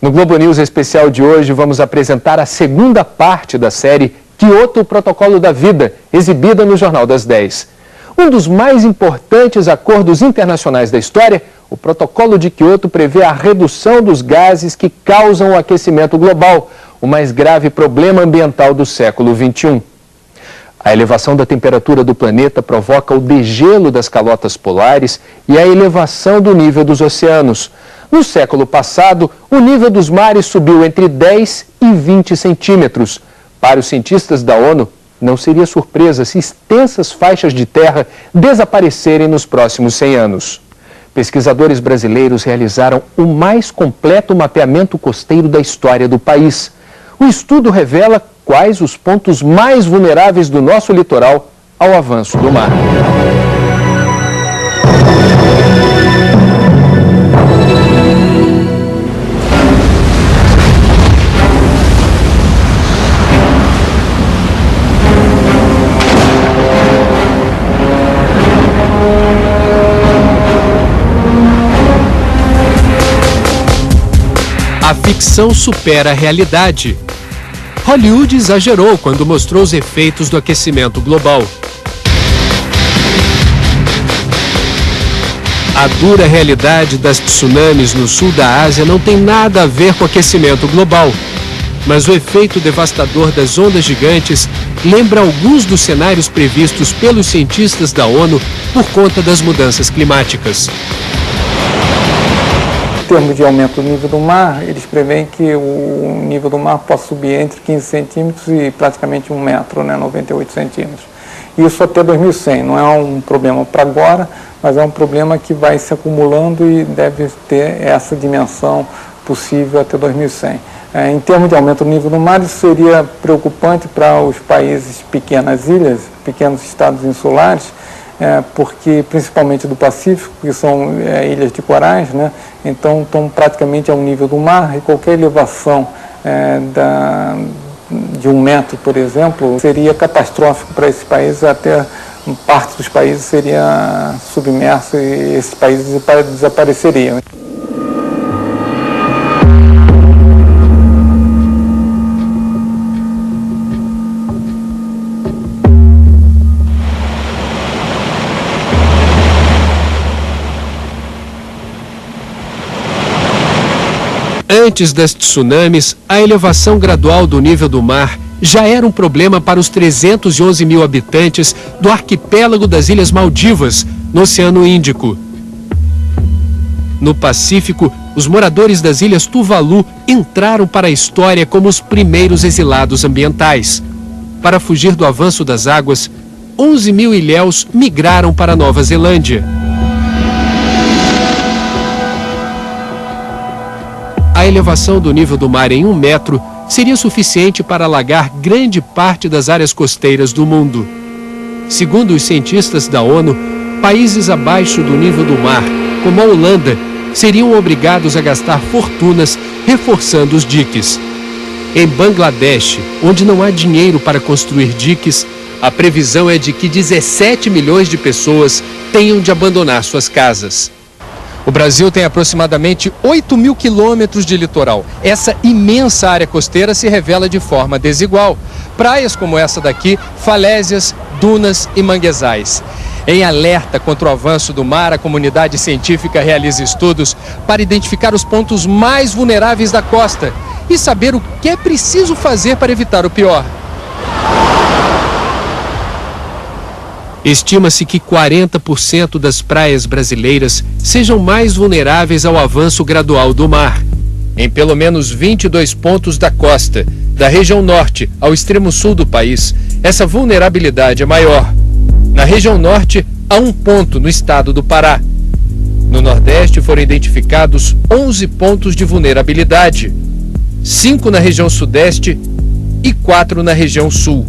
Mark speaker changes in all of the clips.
Speaker 1: No Globo News Especial de hoje, vamos apresentar a segunda parte da série Kyoto, o Protocolo da Vida, exibida no Jornal das 10. Um dos mais importantes acordos internacionais da história, o Protocolo de Kyoto prevê a redução dos gases que causam o aquecimento global, o mais grave problema ambiental do século XXI. A elevação da temperatura do planeta provoca o degelo das calotas polares e a elevação do nível dos oceanos. No século passado, o nível dos mares subiu entre 10 e 20 centímetros. Para os cientistas da ONU, não seria surpresa se extensas faixas de terra desaparecerem nos próximos 100 anos. Pesquisadores brasileiros realizaram o mais completo mapeamento costeiro da história do país. O estudo revela quais os pontos mais vulneráveis do nosso litoral ao avanço do mar.
Speaker 2: A ficção supera a realidade. Hollywood exagerou quando mostrou os efeitos do aquecimento global. A dura realidade das tsunamis no sul da Ásia não tem nada a ver com o aquecimento global. Mas o efeito devastador das ondas gigantes lembra alguns dos cenários previstos pelos cientistas da ONU por conta das mudanças climáticas.
Speaker 3: Em termos de aumento do nível do mar, eles preveem que o nível do mar possa subir entre 15 centímetros e praticamente 1 metro, 98 centímetros. Isso até 2100, não é um problema para agora, mas é um problema que vai se acumulando e deve ter essa dimensão possível até 2100. Em termos de aumento do nível do mar, isso seria preocupante para os países pequenas ilhas, pequenos estados insulares, porque principalmente do Pacífico, que são ilhas de corais, então estão praticamente ao nível do mar, e qualquer elevação de 1 metro, por exemplo, seria catastrófico para esses países, até parte dos países seria submerso e esses países desapareceriam.
Speaker 2: Antes das tsunamis, a elevação gradual do nível do mar já era um problema para os 311 mil habitantes do arquipélago das Ilhas Maldivas, no Oceano Índico. No Pacífico, os moradores das Ilhas Tuvalu entraram para a história como os primeiros exilados ambientais. Para fugir do avanço das águas, 11 mil ilhéus migraram para a Nova Zelândia. A elevação do nível do mar em 1 metro seria suficiente para alagar grande parte das áreas costeiras do mundo. Segundo os cientistas da ONU, países abaixo do nível do mar, como a Holanda, seriam obrigados a gastar fortunas reforçando os diques. Em Bangladesh, onde não há dinheiro para construir diques, a previsão é de que 17 milhões de pessoas tenham de abandonar suas casas.
Speaker 4: O Brasil tem aproximadamente 8 mil quilômetros de litoral. Essa imensa área costeira se revela de forma desigual. Praias como essa daqui, falésias, dunas e manguezais. Em alerta contra o avanço do mar, a comunidade científica realiza estudos para identificar os pontos mais vulneráveis da costa e saber o que é preciso fazer para evitar o pior.
Speaker 2: Estima-se que 40% das praias brasileiras sejam mais vulneráveis ao avanço gradual do mar. Em pelo menos 22 pontos da costa, da região norte ao extremo sul do país, essa vulnerabilidade é maior. Na região norte, há 1 ponto no estado do Pará. No nordeste foram identificados 11 pontos de vulnerabilidade, 5 na região sudeste e 4 na região sul.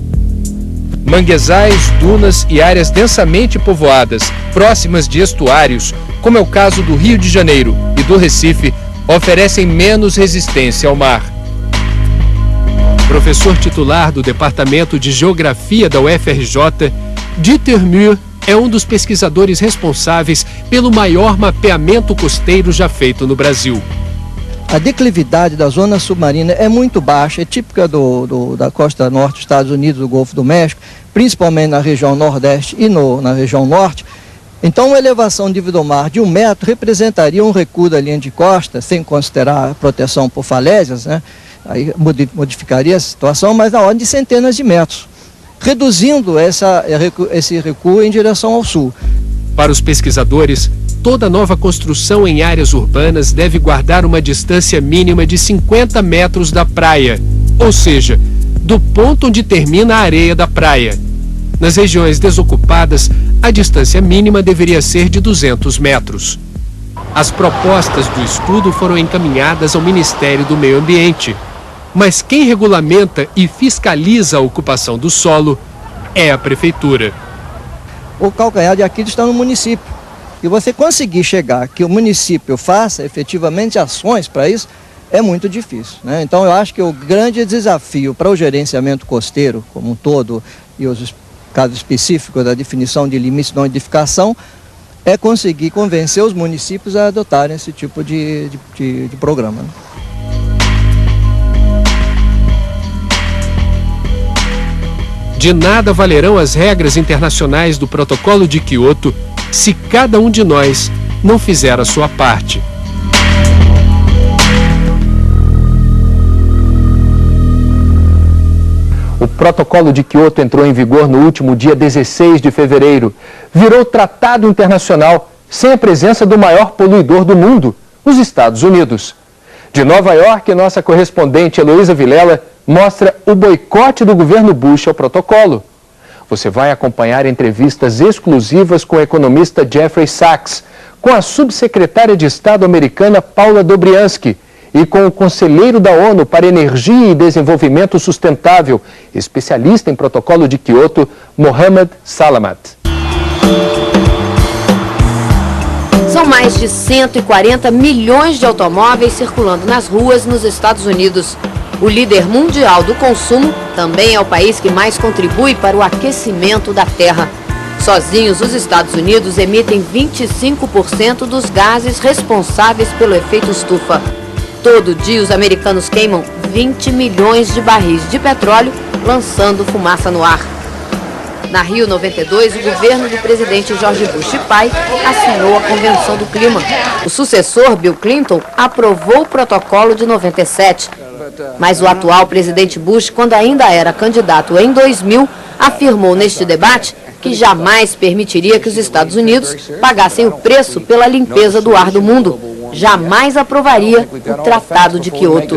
Speaker 2: Manguezais, dunas e áreas densamente povoadas, próximas de estuários, como é o caso do Rio de Janeiro e do Recife, oferecem menos resistência ao mar. Professor titular do Departamento de Geografia da UFRJ, Dieter Muir é um dos pesquisadores responsáveis pelo maior mapeamento costeiro já feito no Brasil.
Speaker 5: A declividade da zona submarina é muito baixa, é típica da costa norte dos Estados Unidos, do Golfo do México, principalmente na região nordeste e na região norte. Então, uma elevação do nível do mar de 1 metro representaria um recuo da linha de costa, sem considerar a proteção por falésias, né? Aí modificaria a situação, mas na ordem de centenas de metros, reduzindo esse recuo em direção ao sul.
Speaker 2: Para os pesquisadores, toda nova construção em áreas urbanas deve guardar uma distância mínima de 50 metros da praia, ou seja, do ponto onde termina a areia da praia. Nas regiões desocupadas, a distância mínima deveria ser de 200 metros. As propostas do estudo foram encaminhadas ao Ministério do Meio Ambiente. Mas quem regulamenta e fiscaliza a ocupação do solo é a Prefeitura.
Speaker 5: O calcanhar de Aquiles está no município. E você conseguir chegar que o município faça efetivamente ações para isso, é muito difícil, né? Então eu acho que o grande desafio para o gerenciamento costeiro como um todo, e os casos específicos da definição de limites de não edificação, é conseguir convencer os municípios a adotarem esse tipo de programa, né?
Speaker 2: De nada valerão as regras internacionais do Protocolo de Quioto se cada um de nós não fizer a sua parte.
Speaker 1: O Protocolo de Quioto entrou em vigor no último dia 16 de fevereiro. Virou tratado internacional sem a presença do maior poluidor do mundo, os Estados Unidos. De Nova York, nossa correspondente Heloísa Vilela mostra o boicote do governo Bush ao protocolo. Você vai acompanhar entrevistas exclusivas com o economista Jeffrey Sachs, com a subsecretária de Estado americana Paula Dobriansky e com o conselheiro da ONU para Energia e Desenvolvimento Sustentável, especialista em protocolo de Quioto, Mohamed Salamat.
Speaker 6: São mais de 140 milhões de automóveis circulando nas ruas nos Estados Unidos. O líder mundial do consumo também é o país que mais contribui para o aquecimento da Terra. Sozinhos, os Estados Unidos emitem 25% dos gases responsáveis pelo efeito estufa. Todo dia, os americanos queimam 20 milhões de barris de petróleo, lançando fumaça no ar. Na Rio 92, o governo do presidente George Bush pai assinou a Convenção do Clima. O sucessor, Bill Clinton, aprovou o protocolo de 97. Mas o atual presidente Bush, quando ainda era candidato em 2000, afirmou neste debate que jamais permitiria que os Estados Unidos pagassem o preço pela limpeza do ar do mundo. Jamais aprovaria o Tratado de Quioto.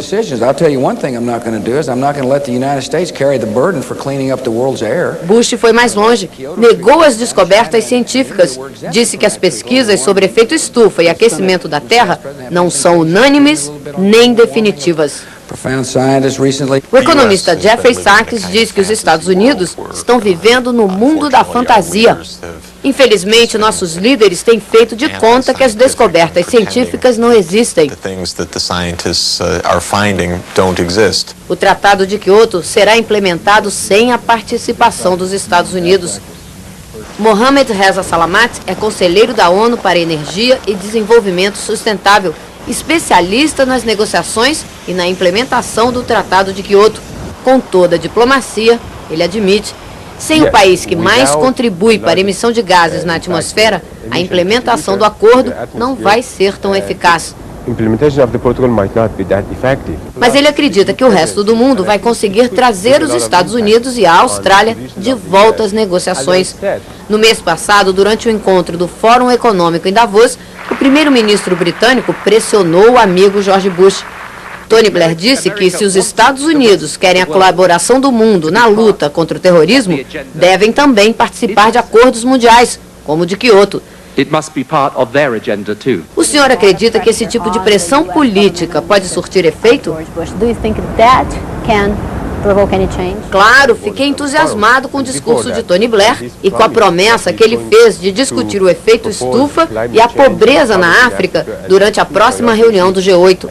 Speaker 6: Bush foi mais longe, negou as descobertas científicas, disse que as pesquisas sobre efeito estufa e aquecimento da Terra não são unânimes nem definitivas. O economista Jeffrey Sachs diz que os Estados Unidos estão vivendo no mundo da fantasia. Infelizmente, nossos líderes têm feito de conta que as descobertas científicas não existem. O Tratado de Quioto será implementado sem a participação dos Estados Unidos. Mohamed Reza Salamat é conselheiro da ONU para Energia e Desenvolvimento Sustentável, especialista nas negociações e na implementação do Tratado de Quioto. Com toda a diplomacia, ele admite, sem o país que mais contribui para a emissão de gases na atmosfera, a implementação do acordo não vai ser tão eficaz. Mas ele acredita que o resto do mundo vai conseguir trazer os Estados Unidos e a Austrália de volta às negociações. No mês passado, durante o encontro do Fórum Econômico em Davos, o primeiro-ministro britânico pressionou o amigo George Bush. Tony Blair disse que se os Estados Unidos querem a colaboração do mundo na luta contra o terrorismo, devem também participar de acordos mundiais, como o de Quioto. O senhor acredita que esse tipo de pressão política pode surtir efeito? Claro, fiquei entusiasmado com o discurso de Tony Blair e com a promessa que ele fez de discutir o efeito estufa e a pobreza na África durante a próxima reunião do G8.